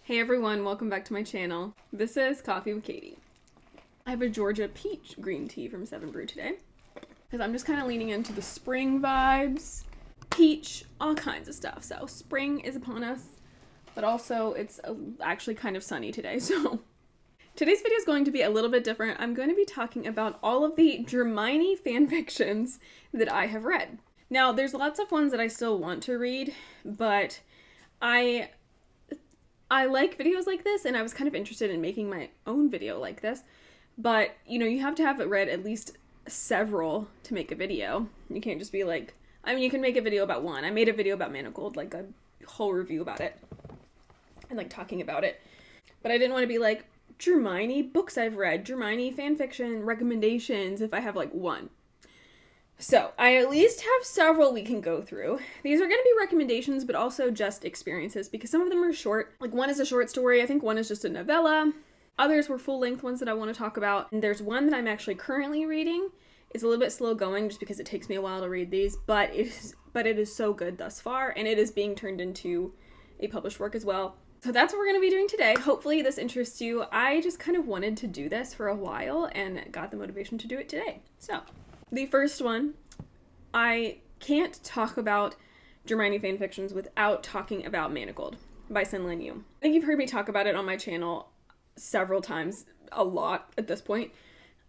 Hey everyone, welcome back to my channel. This is Coffee with Katie. I have a Georgia peach green tea from 7 Brew today because I'm just kind of leaning into the spring vibes, peach, all kinds of stuff. So spring is upon us, but also it's actually kind of sunny today. So today's video is going to be a little bit different. I'm going to be talking about all of the Dramione fanfictions that I have read. Now, there's lots of ones that I still want to read, but I like videos like this, and I was kind of interested in making my own video like this, but, you know, you have to have it read at least several to make a video. You can't just be like, I mean, you can make a video about one. I made a video about Manacled, like a whole review about it, and like talking about it, but I didn't want to be like, Dramione books I've read, Dramione fanfiction recommendations if I have like one. So, I at least have several we can go through. These are going to be recommendations, but also just experiences, because some of them are short. Like, one is a short story, I think one is just a novella. Others were full-length ones that I want to talk about. And there's one that I'm actually currently reading. It's a little bit slow going, just because it takes me a while to read these, but it is so good thus far, and it is being turned into a published work as well. So that's what we're going to be doing today. Hopefully this interests you. I just kind of wanted to do this for a while, and got the motivation to do it today. So, the first one, I can't talk about Dramione fanfictions without talking about Manacled by Sen Yu. I think you've heard me talk about it on my channel several times, a lot at this point,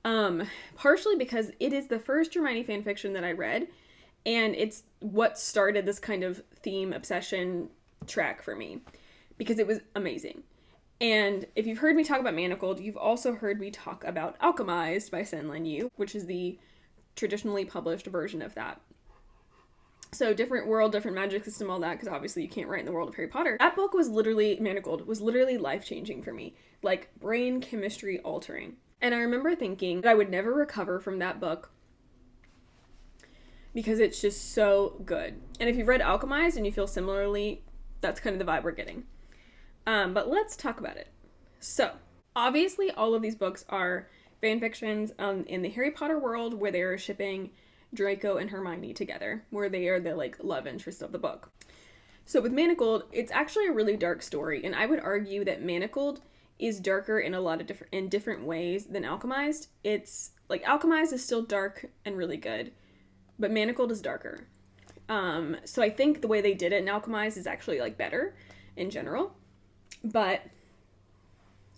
partially because it is the first Dramione fanfiction that I read, and it's what started this kind of theme obsession track for me, because it was amazing. And if you've heard me talk about Manacled, you've also heard me talk about Alchemized by Sen Yu, which is the traditionally published version of that. So different world, different magic system, all that, because obviously you can't write in the world of Harry Potter. That book was literally, Manacled, was literally life-changing for me. Like, brain chemistry altering. And I remember thinking that I would never recover from that book because it's just so good. And if you've read Alchemized and you feel similarly, that's kind of the vibe we're getting. But let's talk about it. So, obviously all of these books are fanfictions in the Harry Potter world where they are shipping Draco and Hermione together, where they are the like love interest of the book. So with Manacled, it's actually a really dark story, and I would argue that Manacled is darker in a lot of different ways than Alchemized. It's like Alchemized is still dark and really good, but Manacled is darker. So I think the way they did it in Alchemized is actually like better in general, but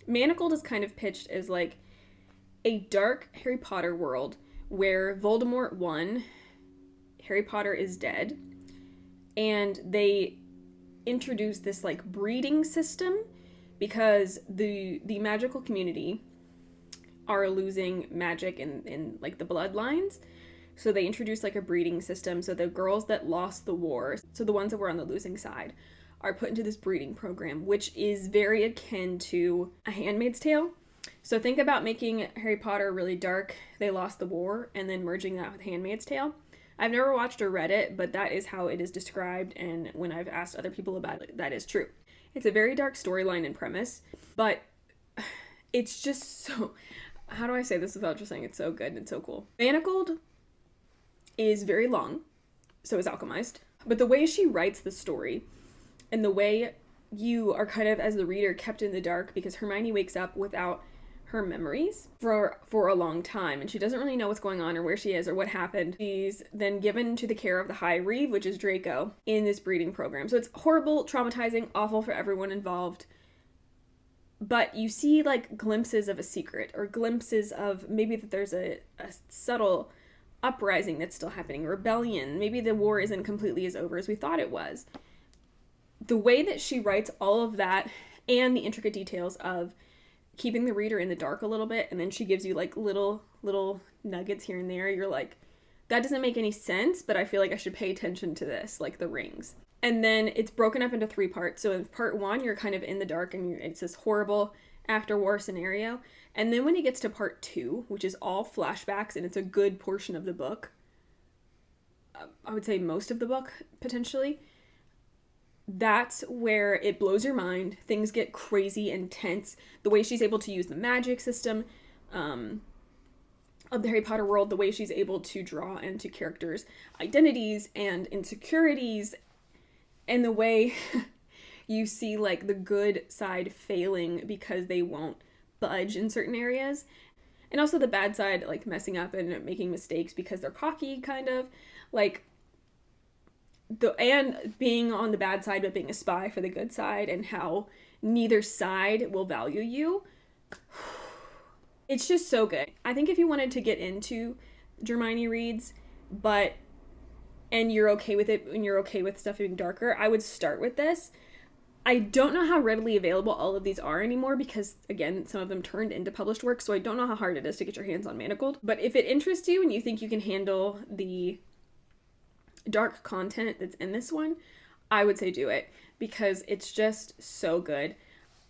Manacled is kind of pitched as like a dark Harry Potter world where Voldemort won, Harry Potter is dead, and they introduce this like breeding system because the magical community are losing magic in like the bloodlines. So they introduce like a breeding system, so the girls that lost the war, so the ones that were on the losing side, are put into this breeding program, which is very akin to A Handmaid's Tale. So think about making Harry Potter really dark, they lost the war, and then merging that with Handmaid's Tale. I've never watched or read it, but that is how it is described, and when I've asked other people about it, that is true. It's a very dark storyline and premise, but it's just so... How do I say this without just saying it's so good and so cool? Manacled is very long, so is Alchemized, but the way she writes the story, and the way you are kind of, as the reader, kept in the dark because Hermione wakes up without her memories for a long time, and she doesn't really know what's going on or where she is or what happened. She's then given to the care of the High Reeve, which is Draco, in this breeding program. So it's horrible, traumatizing, awful for everyone involved. But you see like glimpses of a secret, or glimpses of maybe that there's a subtle uprising that's still happening, rebellion. Maybe the war isn't completely as over as we thought it was. The way that she writes all of that and the intricate details of keeping the reader in the dark a little bit, and then she gives you like little nuggets here and there, you're like, that doesn't make any sense, but I feel like I should pay attention to this, like the rings. And then it's broken up into 3 parts. So in part 1, you're kind of in the dark and it's this horrible after-war scenario. And then when it gets to part 2, which is all flashbacks, and it's a good portion of the book, I would say most of the book, potentially, that's where it blows your mind. Things get crazy and tense. The way she's able to use the magic system of the Harry Potter world, the way she's able to draw into characters' identities and insecurities, and the way you see like the good side failing because they won't budge in certain areas. And also the bad side, like messing up and making mistakes because they're cocky, kind of. Like, and being on the bad side but being a spy for the good side, and how neither side will value you. It's just so good. I think if you wanted to get into Dramione reads, and you're okay with it, and you're okay with stuff being darker, I would start with this. I don't know how readily available all of these are anymore because, again, some of them turned into published work, so I don't know how hard it is to get your hands on Manacled. But if it interests you and you think you can handle the dark content that's in this one, I would say do it because it's just so good.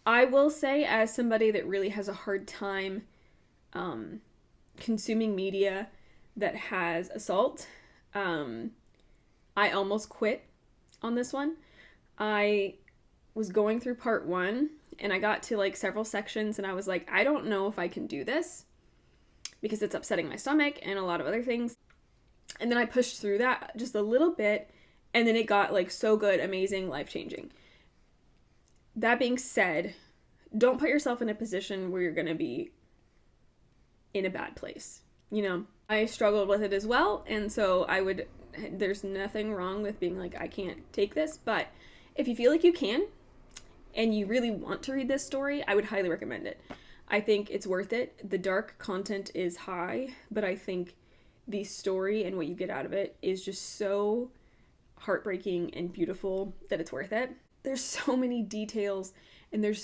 I will say, as somebody that really has a hard time consuming media that has assault, I almost quit on this one. I was going through part 1 and I got to like several sections and I was like, I don't know if I can do this because it's upsetting my stomach and a lot of other things. And then I pushed through that just a little bit, and then it got like so good, amazing, life-changing. That being said, don't put yourself in a position where you're going to be in a bad place. You know, I struggled with it as well, and so there's nothing wrong with being like, I can't take this, but if you feel like you can, and you really want to read this story, I would highly recommend it. I think it's worth it. The dark content is high, but I think the story and what you get out of it is just so heartbreaking and beautiful that it's worth it. There's so many details, and there's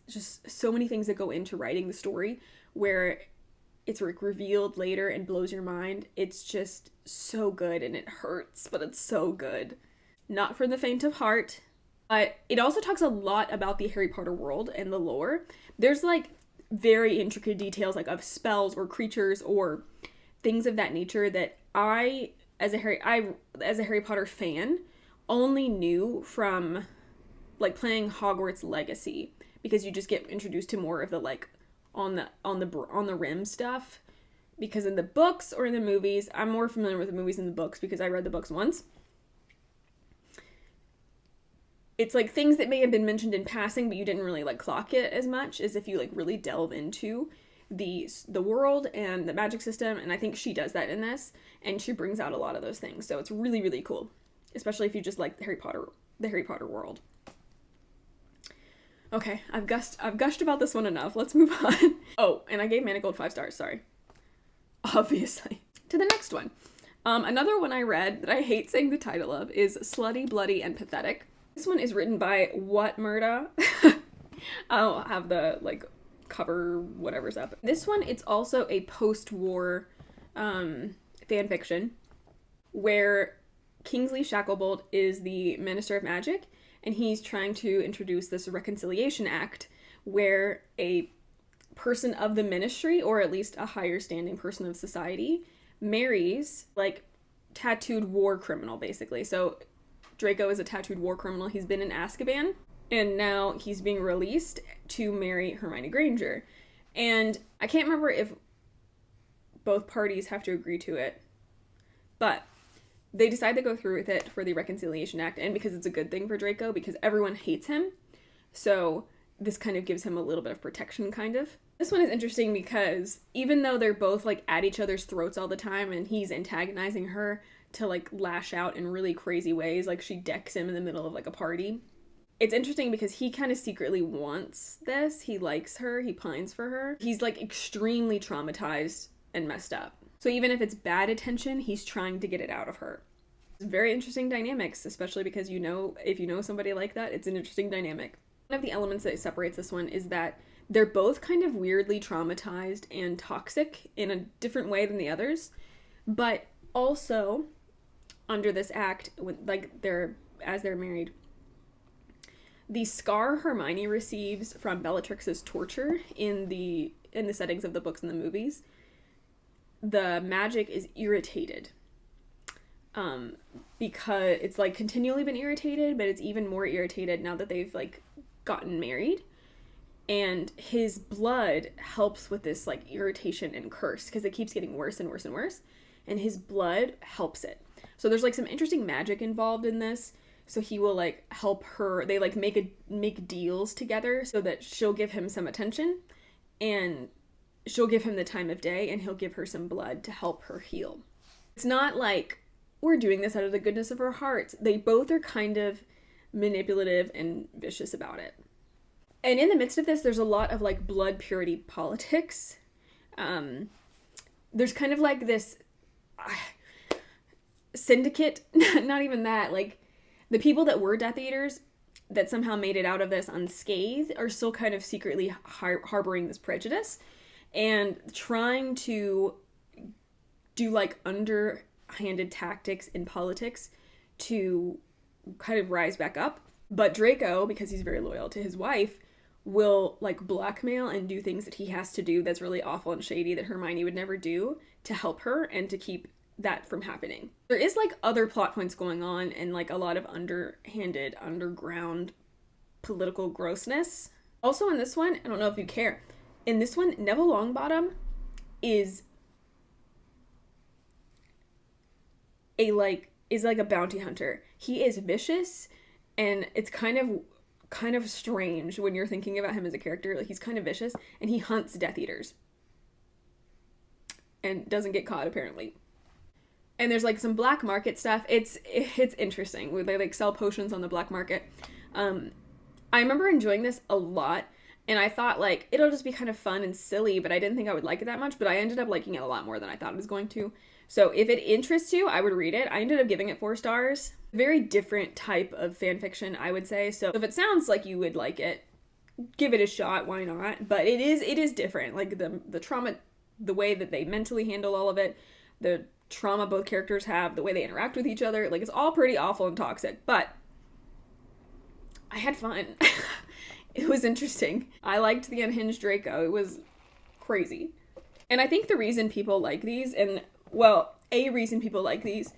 just so many things that go into writing the story where it's like revealed later and blows your mind. It's just so good, and it hurts, but it's so good. Not for the faint of heart. But it also talks a lot about the Harry Potter world and the lore. There's like very intricate details like of spells or creatures or things of that nature that I as a Harry Potter fan only knew from like playing Hogwarts Legacy, because you just get introduced to more of the like on the rim stuff, because in the books or in the movies, I'm more familiar with the movies than the books because I read the books once. It's like things that may have been mentioned in passing, but you didn't really like clock it as much as if you like really delve into the world and the magic system. And I think she does that in this, and she brings out a lot of those things. So it's really, really cool, especially if you just like the Harry Potter world. Okay, I've gushed about this one enough. Let's move on. Oh, and I gave Manacled 5 stars. Sorry. Obviously. To the next one. Another one I read that I hate saying the title of is Slutty, Bloody, and Pathetic. This one is written by What Murda. I'll have the like cover whatever's up. This one, it's also a post-war fan fiction where Kingsley Shacklebolt is the Minister of Magic, and he's trying to introduce this Reconciliation Act where a person of the ministry, or at least a higher standing person of society, marries like tattooed war criminal, basically. So Draco is a tattooed war criminal. He's been in Azkaban, and now he's being released to marry Hermione Granger. And I can't remember if both parties have to agree to it, but they decide to go through with it for the Reconciliation Act, and because it's a good thing for Draco, because everyone hates him, so this kind of gives him a little bit of protection, kind of. This one is interesting because even though they're both like at each other's throats all the time, and he's antagonizing her to like lash out in really crazy ways, like she decks him in the middle of like a party. It's interesting because he kind of secretly wants this. He likes her. He pines for her. He's like extremely traumatized and messed up. So even if it's bad attention, he's trying to get it out of her. It's very interesting dynamics, especially because if you know somebody like that, it's an interesting dynamic. One of the elements that separates this one is that they're both kind of weirdly traumatized and toxic in a different way than the others, but also under this act, as they're married, the scar Hermione receives from Bellatrix's torture in the settings of the books and the movies, the magic is irritated. Because it's like continually been irritated, but it's even more irritated now that they've like gotten married. And his blood helps with this like irritation and curse because it keeps getting worse and worse and worse. And his blood helps it. So there's like some interesting magic involved in this So he will like help her. They like make deals together so that she'll give him some attention and she'll give him the time of day and he'll give her some blood to help her heal. It's not like we're doing this out of the goodness of our hearts. They both are kind of manipulative and vicious about it. And in the midst of this, there's a lot of like blood purity politics. There's kind of like this syndicate, not even that, like the people that were Death Eaters that somehow made it out of this unscathed are still kind of secretly harboring this prejudice and trying to do like underhanded tactics in politics to kind of rise back up. But Draco, because he's very loyal to his wife, will like blackmail and do things that he has to do that's really awful and shady that Hermione would never do to help her and to keep that from happening. There is like other plot points going on and like a lot of underhanded, underground political grossness. Also in this one, I don't know if you care, in this one, Neville Longbottom is like a bounty hunter. He is vicious, and it's kind of strange when you're thinking about him as a character. Like, he's kind of vicious, and he hunts Death Eaters. And doesn't get caught, apparently. And there's, like, some black market stuff. It's interesting, where they, like, sell potions on the black market. I remember enjoying this a lot, and I thought, like, it'll just be kind of fun and silly, but I didn't think I would like it that much, but I ended up liking it a lot more than I thought it was going to. So if it interests you, I would read it. I ended up giving it 4 stars. Very different type of fan fiction, I would say. So if it sounds like you would like it, give it a shot. Why not? But it is different. Like the trauma, the way that they mentally handle all of it, the trauma both characters have, the way they interact with each other. Like, it's all pretty awful and toxic. But I had fun. It was interesting. I liked the unhinged Draco. It was crazy. And I think the reason people like these, and well, a reason people like these,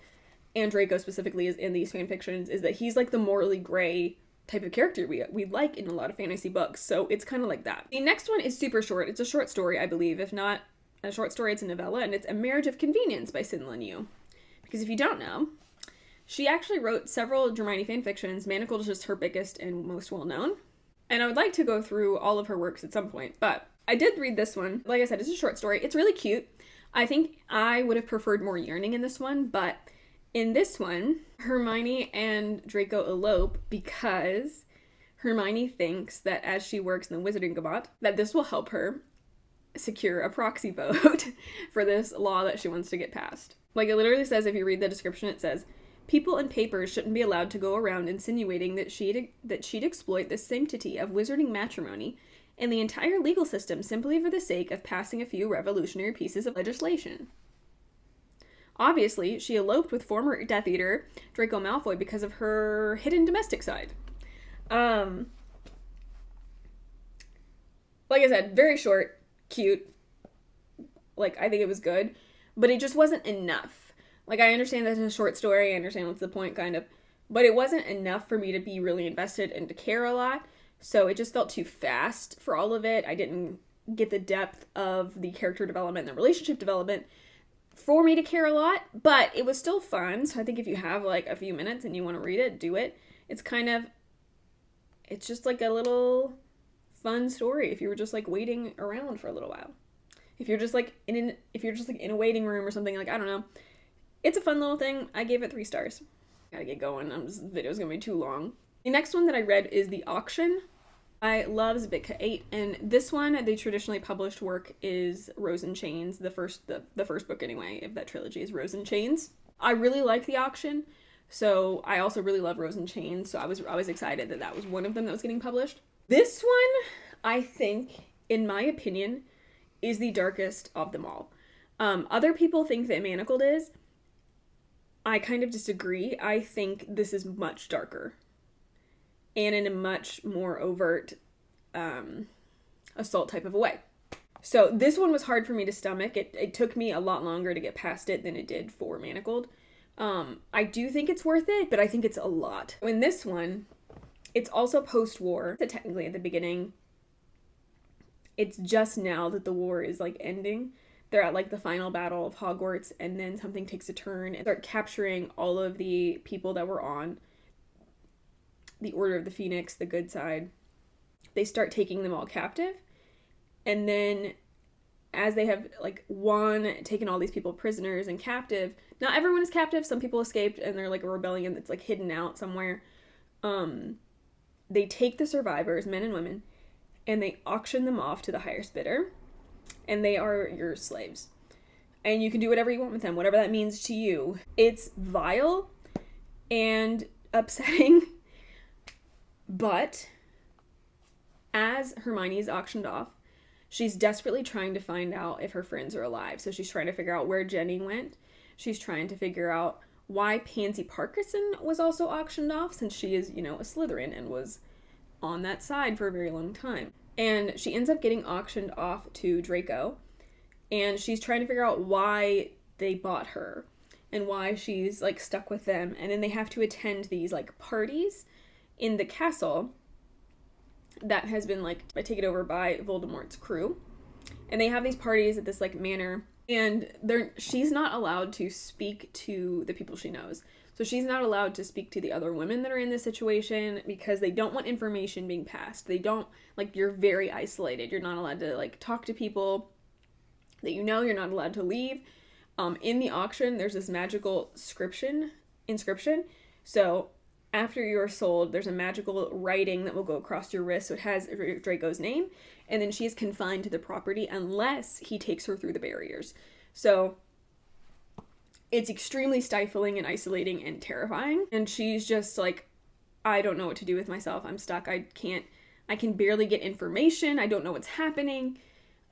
and Draco specifically is in these fan fictions, is that he's like the morally gray type of character we like in a lot of fantasy books. So it's kind of like that. The next one is super short. It's a short story, I believe. If not a short story, it's a novella, and it's A Marriage of Convenience by Sin-Lin Yu. Because if you don't know, she actually wrote several Dramione fan fictions. Manacled is just her biggest and most well-known. And I would like to go through all of her works at some point, but I did read this one. Like I said, it's a short story. It's really cute. I think I would have preferred more yearning in this one, but in this one, Hermione and Draco elope because Hermione thinks that as she works in the Wizarding Gabbat, that this will help her secure a proxy vote for this law that she wants to get passed. Like, it literally says, if you read the description, it says, people and papers shouldn't be allowed to go around insinuating that she'd exploit the sanctity of wizarding matrimony and the entire legal system simply for the sake of passing a few revolutionary pieces of legislation. Obviously, she eloped with former Death Eater Draco Malfoy because of her hidden domestic side. Like I said, very short, cute. Like, I think it was good, but it just wasn't enough. Like, I understand that it's a short story, I understand what's the point, kind of, but it wasn't enough for me to be really invested and to care a lot, so it just felt too fast for all of it. I didn't get the depth of the character development and the relationship development for me to care a lot, but it was still fun, so I think if you have, like, a few minutes and you want to read it, do it. It's just like a little fun story if you were just, like, waiting around for a little while. If you're just, like, in a waiting room or something, like, I don't know. It's a fun little thing. I gave it 3 stars. Gotta get going. This video's gonna be too long. The next one that I read is The Auction by Loves Bitka 8, and this one, the traditionally published work is Rose and Chains. The first book, anyway, of that trilogy is Rose and Chains. I really like The Auction, so I also really love Rose and Chains, so I was excited that was one of them that was getting published. This one, I think, in my opinion, is the darkest of them all. Other people think that Manacled is. I kind of disagree. I think this is much darker and in a much more overt assault type of a way. So this one was hard for me to stomach. It took me a lot longer to get past it than it did for Manacled. I do think it's worth it, but I think it's a lot. In this one, it's also post-war. So technically at the beginning, it's just now that the war is like ending. They're at like the final battle of Hogwarts, and then something takes a turn and start capturing all of the people that were on the Order of the Phoenix, the good side, they start taking them all captive. And then as they have, like, taken all these people prisoners and captive, not everyone is captive, some people escaped, and they're, like, a rebellion that's, like, hidden out somewhere. They take the survivors, men and women, and they auction them off to the highest bidder, and they are your slaves. And you can do whatever you want with them, whatever that means to you. It's vile and upsetting, but as Hermione is auctioned off, she's desperately trying to find out if her friends are alive. So she's trying to figure out where Jenny went. She's trying to figure out why Pansy Parkinson was also auctioned off, since she is, a Slytherin and was on that side for a very long time. And she ends up getting auctioned off to Draco, and she's trying to figure out why they bought her and why she's, like, stuck with them. And then they have to attend these, like, parties in the castle that has been, like, taken over by Voldemort's crew. And they have these parties at this, like, manor, and she's not allowed to speak to the people she knows. So she's not allowed to speak to the other women that are in this situation because they don't want information being passed. They don't, like, you're very isolated. You're not allowed to, like, talk to people that you know. You're not allowed to leave. In the auction, there's this magical inscription. So after you're sold, there's a magical writing that will go across your wrist. So it has Draco's name, and then she is confined to the property unless he takes her through the barriers. So it's extremely stifling and isolating and terrifying. And she's just like, I don't know what to do with myself. I'm stuck. I can barely get information. I don't know what's happening.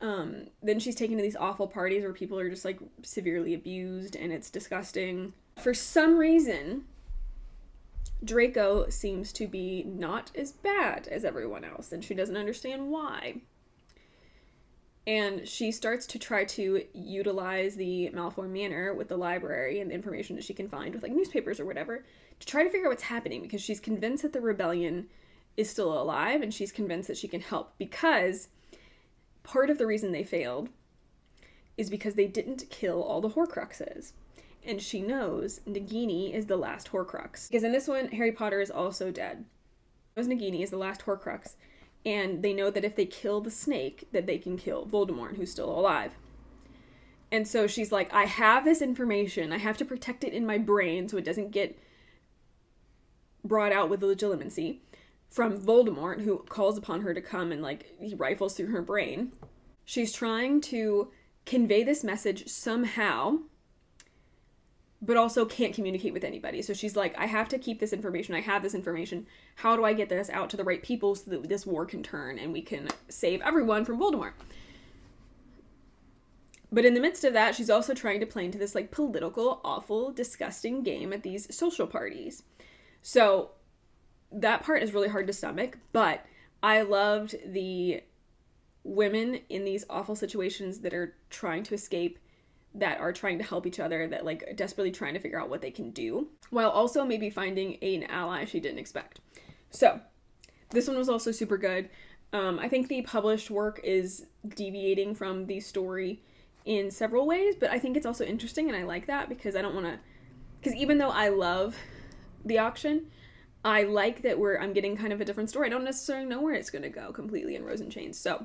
Then she's taken to these awful parties where people are just, like, severely abused, and it's disgusting. For some reason, Draco seems to be not as bad as everyone else, and she doesn't understand why. And she starts to try to utilize the Malfoy Manor with the library and the information that she can find with, like, newspapers or whatever to try to figure out what's happening, because she's convinced that the rebellion is still alive, and she's convinced that she can help, because part of the reason they failed is because they didn't kill all the Horcruxes. And she knows Nagini is the last Horcrux. Because in this one, Harry Potter is also dead. Nagini is the last Horcrux. And they know that if they kill the snake, that they can kill Voldemort, who's still alive. And so she's like, I have this information. I have to protect it in my brain so it doesn't get brought out with legitimacy from Voldemort, who calls upon her to come and, like, he rifles through her brain. She's trying to convey this message somehow, but also can't communicate with anybody. So she's like, I have to keep this information. I have this information. How do I get this out to the right people so that this war can turn and we can save everyone from Voldemort? But in the midst of that, she's also trying to play into this, like, political, awful, disgusting game at these social parties. So that part is really hard to stomach, but I loved the women in these awful situations that are trying to escape, that are trying to help each other, that, like, desperately trying to figure out what they can do, while also maybe finding an ally she didn't expect. So this one was also super good. I think the published work is deviating from the story in several ways, but I think it's also interesting, and I like that because I don't want to, because even though I love the auction, I like that I'm getting kind of a different story. I don't necessarily know where it's going to go completely in Rose and Chains. So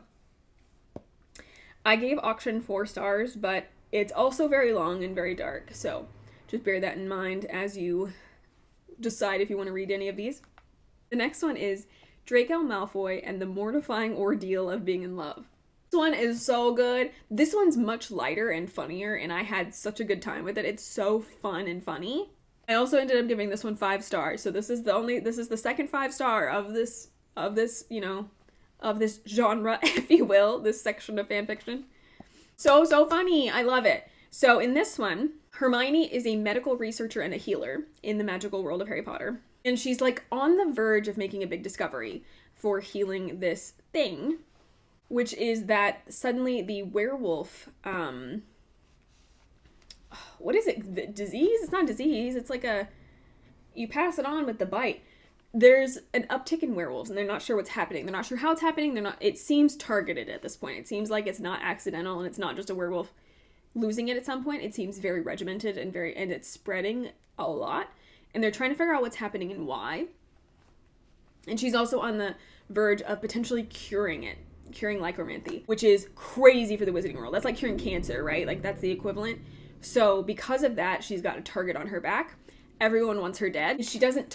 I gave auction 4 stars, but it's also very long and very dark. So just bear that in mind as you decide if you want to read any of these. The next one is Draco Malfoy and the Mortifying Ordeal of Being in Love. This one is so good. This one's much lighter and funnier, and I had such a good time with it. It's so fun and funny. I also ended up giving this one 5 stars. So this is the second 5-star of this genre, if you will, this section of fanfiction. So funny. I love it. So in this one, Hermione is a medical researcher and a healer in the magical world of Harry Potter. And she's, like, on the verge of making a big discovery for healing this thing, which is that suddenly the werewolf, what is it? The disease? It's not disease. It's like you pass it on with the bite. There's an uptick in werewolves, and they're not sure what's happening. They're not sure how it's happening. It seems targeted at this point. It seems like it's not accidental, and it's not just a werewolf losing it at some point. It seems very regimented and it's spreading a lot. And they're trying to figure out what's happening and why. And she's also on the verge of potentially curing Lycomanthy, which is crazy for the wizarding world. That's like curing cancer, right? Like that's the equivalent. So because of that, she's got a target on her back. Everyone wants her dead. She can't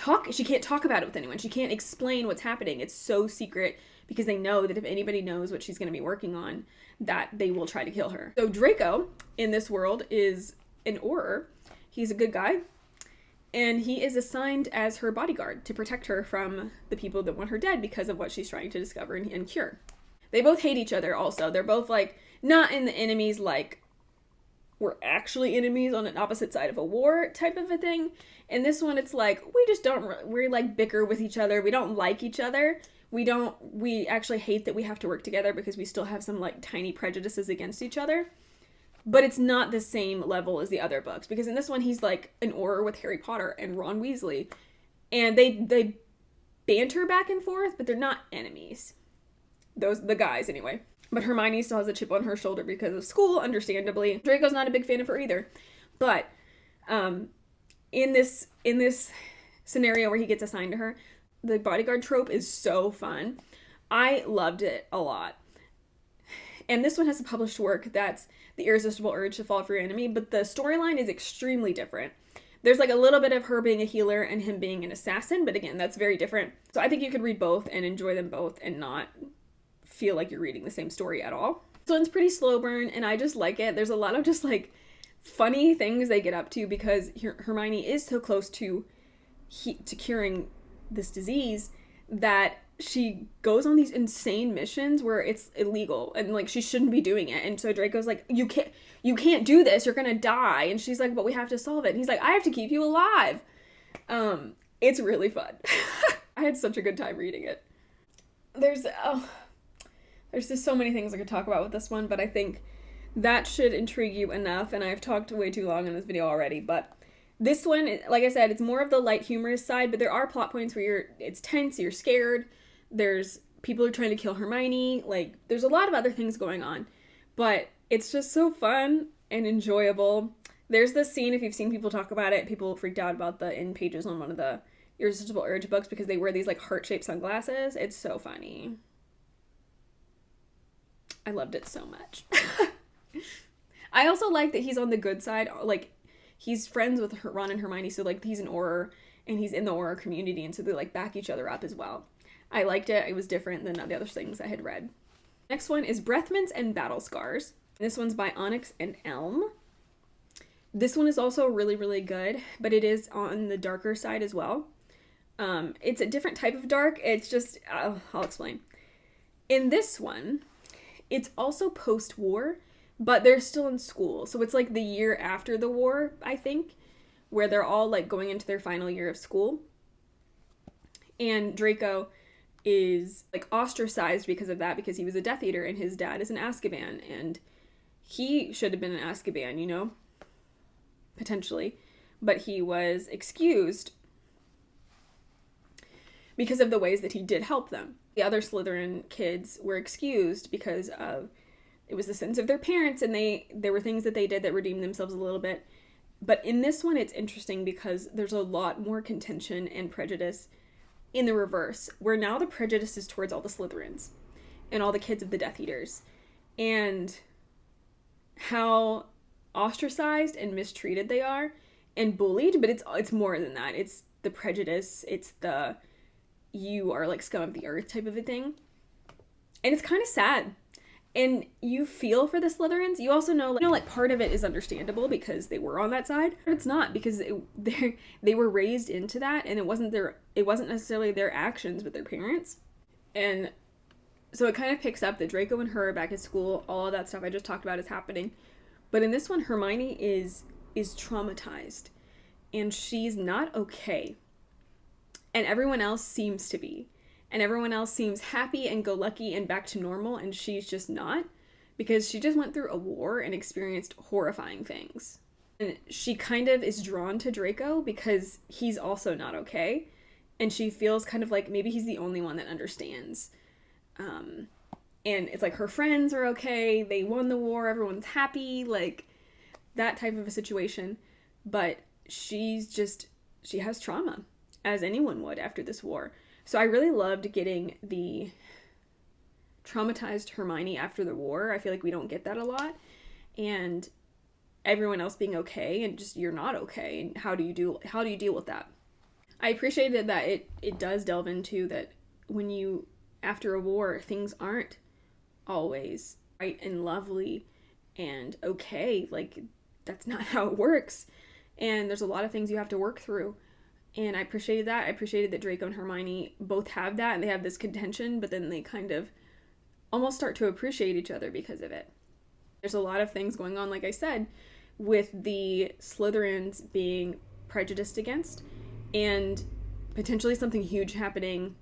talk about it with anyone. She can't explain what's happening. It's so secret because they know that if anybody knows what she's going to be working on, that they will try to kill her. So Draco in this world is an Auror. He's a good guy. And he is assigned as her bodyguard to protect her from the people that want her dead because of what she's trying to discover and cure. They both hate each other also. They're both like, not in the enemies like we're actually enemies on an opposite side of a war type of a thing. In this one, it's like, we like bicker with each other. We don't like each other. We actually hate that we have to work together because we still have some like tiny prejudices against each other. But it's not the same level as the other books, because in this one, he's like an Auror with Harry Potter and Ron Weasley. And they banter back and forth, but they're not enemies. The guys, anyway. But Hermione still has a chip on her shoulder because of school, understandably. Draco's not a big fan of her either. But in this scenario where he gets assigned to her, the bodyguard trope is so fun. I loved it a lot. And this one has a published work that's The Irresistible Urge to Fall for Your Enemy, but the storyline is extremely different. There's like a little bit of her being a healer and him being an assassin, but again, that's very different. So I think you could read both and enjoy them both and not feel like you're reading the same story at all. This one's pretty slow burn, and I just like it. There's a lot of just like funny things they get up to because Hermione is so close to curing this disease that she goes on these insane missions where it's illegal and like she shouldn't be doing it. And so Draco's like, you can't do this, you're gonna die. And she's like, but we have to solve it. And he's like, I have to keep you alive. It's really fun. I had such a good time reading it. There's just so many things I could talk about with this one, but I think that should intrigue you enough. And I've talked way too long in this video already, but this one, like I said, it's more of the light humorous side, but there are plot points where it's tense, you're scared. There's people are trying to kill Hermione. Like, there's a lot of other things going on, but it's just so fun and enjoyable. There's this scene, if you've seen people talk about it, people freaked out about the end pages on one of the Irresistible Urge books because they wear these like heart-shaped sunglasses. It's so funny. I loved it so much. I also like that he's on the good side. Like, he's friends with Ron and Hermione, so like he's an Auror and he's in the Auror community, and so they like back each other up as well. I liked it. It was different than the other things I had read. Next one is Breath Mints and Battle Scars. This one's by Onyx and Elm. This one is also really, really good, but it is on the darker side as well. It's a different type of dark. It's just, I'll explain. In this one, it's also post-war, but they're still in school. So it's like the year after the war, I think, where they're all like going into their final year of school. And Draco is like ostracized because of that, because he was a Death Eater and his dad is in Azkaban, and he should have been in Azkaban, you know, potentially, but he was excused because of the ways that he did help them. The other Slytherin kids were excused because of it was the sins of their parents, and there were things that they did that redeemed themselves a little bit. But in this one, it's interesting because there's a lot more contention and prejudice in the reverse, where now the prejudice is towards all the Slytherins and all the kids of the Death Eaters, and how ostracized and mistreated they are and bullied. But it's more than that. It's the prejudice. It's the you are like scum of the earth type of a thing. And it's kind of sad. And you feel for the Slytherins. You also know, like part of it is understandable because they were on that side. But it's not, because they were raised into that, and it wasn't necessarily their actions, but their parents. And so it kind of picks up that Draco and her are back at school. All of that stuff I just talked about is happening. But in this one, Hermione is traumatized, and she's not okay. And everyone else seems to be. And everyone else seems happy and go lucky and back to normal, and she's just not, because she just went through a war and experienced horrifying things. And she kind of is drawn to Draco because he's also not okay, and she feels kind of like maybe he's the only one that understands. And it's like her friends are okay, they won the war, everyone's happy, like that type of a situation. But she has trauma, as anyone would after this war. So I really loved getting the traumatized Hermione after the war. I feel like we don't get that a lot. And everyone else being okay and just you're not okay, and how do you deal with that? I appreciated that it does delve into that when you after a war, things aren't always right and lovely and okay. Like, that's not how it works. And there's a lot of things you have to work through. And I appreciated that. I appreciated that Draco and Hermione both have that, and they have this contention, but then they kind of almost start to appreciate each other because of it. There's a lot of things going on, like I said, with the Slytherins being prejudiced against, and potentially something huge happening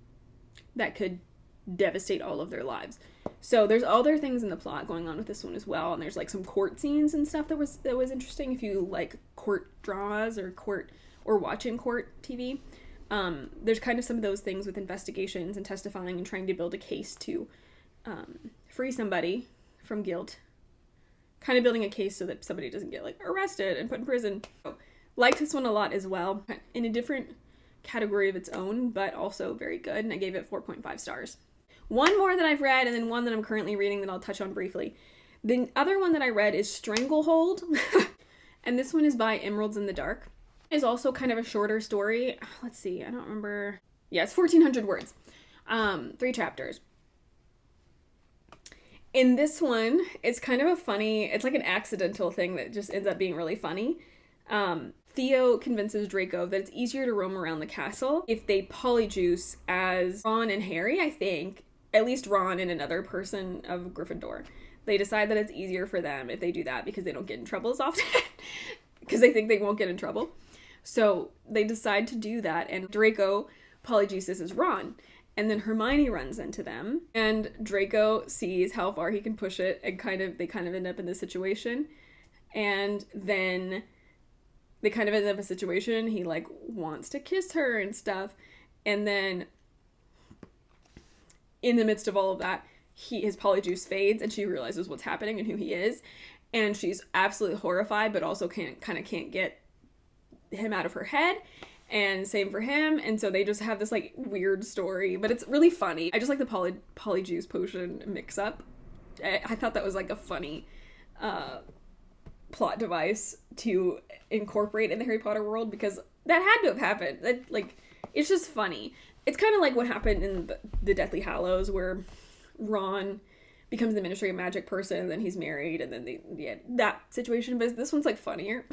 that could devastate all of their lives. So there's other things in the plot going on with this one as well, and there's like some court scenes and stuff that was interesting if you like court dramas or watching court TV. There's kind of some of those things with investigations and testifying and trying to build a case to free somebody from guilt. Kind of building a case so that somebody doesn't get like arrested and put in prison. So, liked this one a lot as well, in a different category of its own, but also very good, and I gave it 4.5 stars. One more that I've read, and then one that I'm currently reading that I'll touch on briefly. The other one that I read is Stranglehold, and this one is by Emeralds in the Dark. It's also kind of a shorter story. Let's see, I don't remember. Yeah, it's 1,400 words. 3 chapters. In this one, it's kind of it's like an accidental thing that just ends up being really funny. Theo convinces Draco that it's easier to roam around the castle if they polyjuice as Ron and Harry, I think. At least Ron and another person of Gryffindor. They decide that it's easier for them if they do that because they don't get in trouble as often. Because they think they won't get in trouble. So they decide to do that, and Draco polyjuices as Ron. And then Hermione runs into them, and Draco sees how far he can push it, and they kind of end up in this situation. And then they kind of end up in a situation, he like wants to kiss her and stuff. And then in the midst of all of that, his polyjuice fades, and she realizes what's happening and who he is. And she's absolutely horrified, but also can't get him out of her head. And same for him. And so they just have this like weird story, but it's really funny. I just like the polyjuice potion mix up. I thought that was like a funny plot device to incorporate in the Harry Potter world, because that had to have happened. It's just funny. It's kind of like what happened in the Deathly Hallows, where Ron becomes the Ministry of Magic person, and then he's married, and then that situation. But this one's like funnier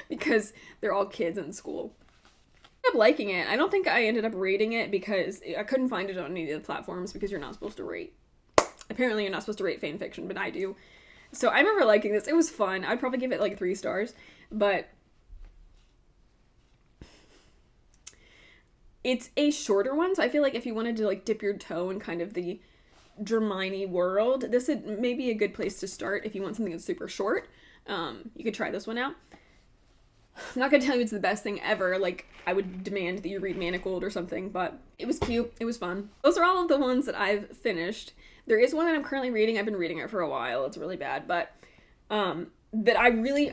because they're all kids in school. I ended up liking it. I don't think I ended up rating it because I couldn't find it on any of the platforms, because you're not supposed to rate. Apparently you're not supposed to rate fan fiction, but I do. So I remember liking this. It was fun. I'd probably give it like 3 stars, but it's a shorter one. So I feel like if you wanted to like dip your toe in kind of the Dramione world, this would maybe a good place to start if you want something that's super short. You could try this one out. I'm not gonna tell you it's the best thing ever, like I would demand that you read Manacled or something, but it was cute, it was fun. Those are all of the ones that I've finished. There is one that I'm currently reading. I've been reading it for a while. It's really bad, but I'm really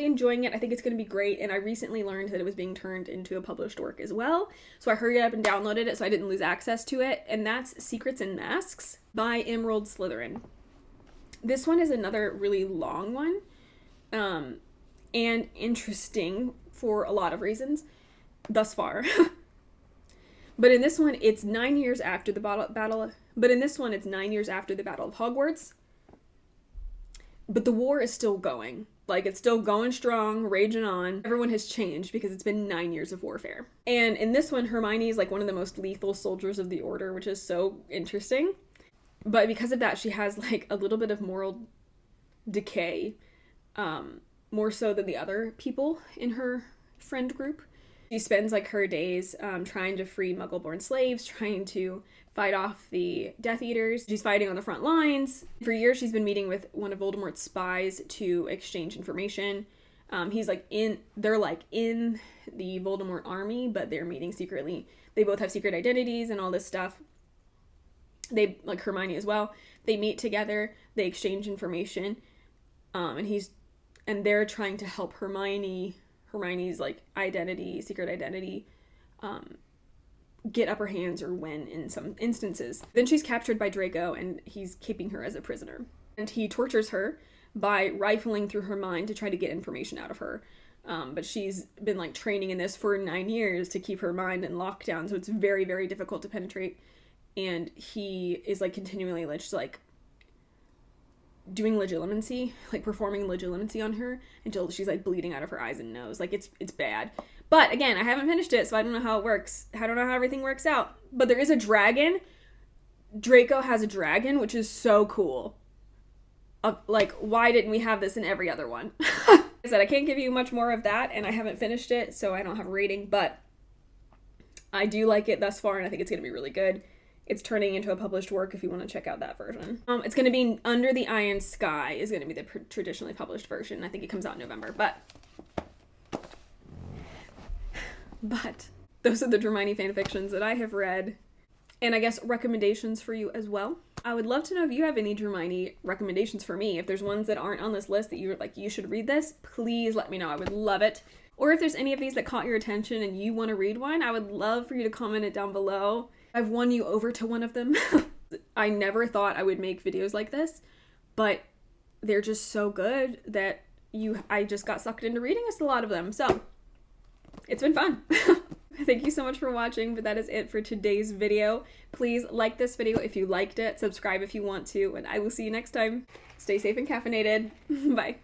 enjoying it. I think it's gonna be great, and I recently learned that it was being turned into a published work as well, so I hurried up and downloaded it so I didn't lose access to it, and that's Secrets and Masks by Emerald Slytherin. This one is another really long one. And interesting for a lot of reasons thus far. But in this one, it's 9 years after the battle. But in this one, it's 9 years after the Battle of Hogwarts. But the war is still going. Like, it's still going strong, raging on. Everyone has changed because it's been 9 years of warfare. And in this one, Hermione is like one of the most lethal soldiers of the Order, which is so interesting. But because of that, she has like a little bit of moral decay. More so than the other people in her friend group. She spends like her days trying to free Muggle-born slaves, trying to fight off the Death Eaters. She's fighting on the front lines. For years, she's been meeting with one of Voldemort's spies to exchange information. They're like in the Voldemort army, but they're meeting secretly. They both have secret identities and all this stuff. They, like Hermione as well, they meet together, they exchange information, and they're trying to help Hermione's like identity, secret identity, get upper hands or win in some instances. Then she's captured by Draco, and he's keeping her as a prisoner. And he tortures her by rifling through her mind to try to get information out of her. But she's been like training in this for 9 years to keep her mind in lockdown, so it's very, very difficult to penetrate. And he is like continually just like doing legilimency, like performing legilimency on her until she's like bleeding out of her eyes and nose. Like it's bad. But again, I haven't finished it, so I don't know how it works. I don't know how everything works out. But there is a dragon. Draco has a dragon, which is so cool. Like, why didn't we have this in every other one? I said I can't give you much more of that, and I haven't finished it, so I don't have a rating, but I do like it thus far, and I think it's going to be really good. It's turning into a published work if you want to check out that version. It's going to be Under the Iron Sky is going to be the traditionally published version. I think it comes out in November, but those are the Dramione fanfictions that I have read, and I guess recommendations for you as well. I would love to know if you have any Dramione recommendations for me. If there's ones that aren't on this list that you're like, you should read this, please let me know. I would love it. Or if there's any of these that caught your attention and you want to read one, I would love for you to comment it down below. I've won you over to one of them. I never thought I would make videos like this, but they're just so good that I just got sucked into reading a lot of them. So it's been fun. Thank you so much for watching, but that is it for today's video. Please like this video if you liked it, subscribe if you want to, and I will see you next time. Stay safe and caffeinated. Bye.